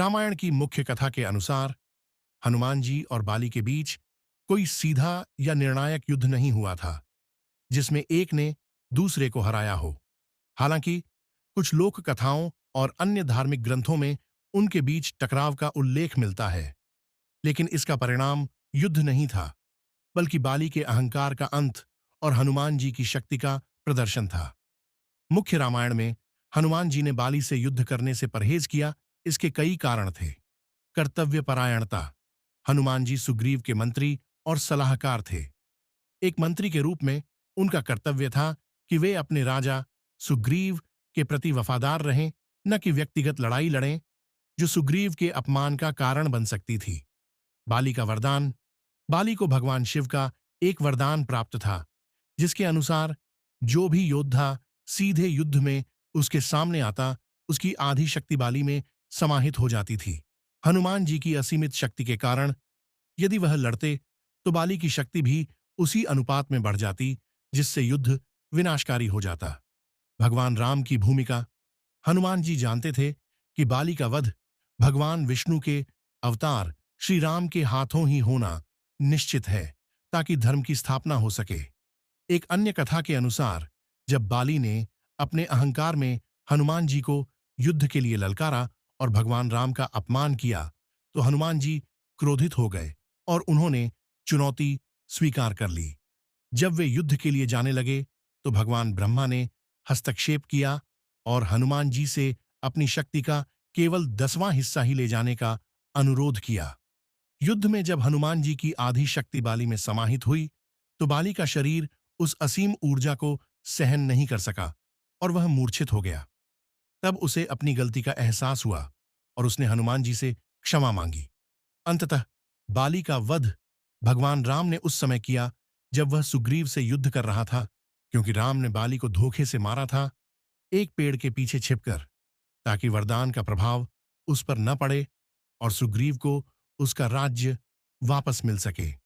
रामायण की मुख्य कथा के अनुसार हनुमान जी और बाली के बीच कोई सीधा या निर्णायक युद्ध नहीं हुआ था जिसमें एक ने दूसरे को हराया हो। हालांकि कुछ लोक कथाओं और अन्य धार्मिक ग्रंथों में उनके बीच टकराव का उल्लेख मिलता है, लेकिन इसका परिणाम युद्ध नहीं था, बल्कि बाली के अहंकार का अंत और हनुमान जी की शक्ति का प्रदर्शन था। मुख्य रामायण में हनुमान जी ने बाली से युद्ध करने से परहेज किया। इसके कई कारण थे। कर्तव्यपरायणता। हनुमान जी सुग्रीव के मंत्री और सलाहकार थे। एक मंत्री के रूप में उनका कर्तव्य था कि वे अपने राजा सुग्रीव के प्रति वफादार रहें, न कि व्यक्तिगत लड़ाई लड़ें जो सुग्रीव के अपमान का कारण बन सकती थी। बाली का वरदान। बाली को भगवान शिव का एक वरदान प्राप्त था जिसके अनुसार जो भी योद्धा सीधे युद्ध में उसके सामने आता, उसकी आधी शक्ति बाली में समाहित हो जाती थी। हनुमान जी की असीमित शक्ति के कारण यदि वह लड़ते तो बाली की शक्ति भी उसी अनुपात में बढ़ जाती, जिससे युद्ध विनाशकारी हो जाता। भगवान राम की भूमिका। हनुमान जी जानते थे कि बाली का वध भगवान विष्णु के अवतार श्री राम के हाथों ही होना निश्चित है, ताकि धर्म की स्थापना हो सके। एक अन्य कथा के अनुसार जब बाली ने अपने अहंकार में हनुमान जी को युद्ध के लिए ललकारा और भगवान राम का अपमान किया, तो हनुमान जी क्रोधित हो गए और उन्होंने चुनौती स्वीकार कर ली। जब वे युद्ध के लिए जाने लगे तो भगवान ब्रह्मा ने हस्तक्षेप किया और हनुमान जी से अपनी शक्ति का केवल 10वां हिस्सा ही ले जाने का अनुरोध किया। युद्ध में जब हनुमान जी की आधी शक्ति बाली में समाहित हुई तो बाली का शरीर उस असीम ऊर्जा को सहन नहीं कर सका और वह मूर्छित हो गया। तब उसे अपनी गलती का एहसास हुआ और उसने हनुमान जी से क्षमा मांगी। अंततः बाली का वध भगवान राम ने उस समय किया जब वह सुग्रीव से युद्ध कर रहा था, क्योंकि राम ने बाली को धोखे से मारा था, एक पेड़ के पीछे छिपकर, ताकि वरदान का प्रभाव उस पर न पड़े और सुग्रीव को उसका राज्य वापस मिल सके।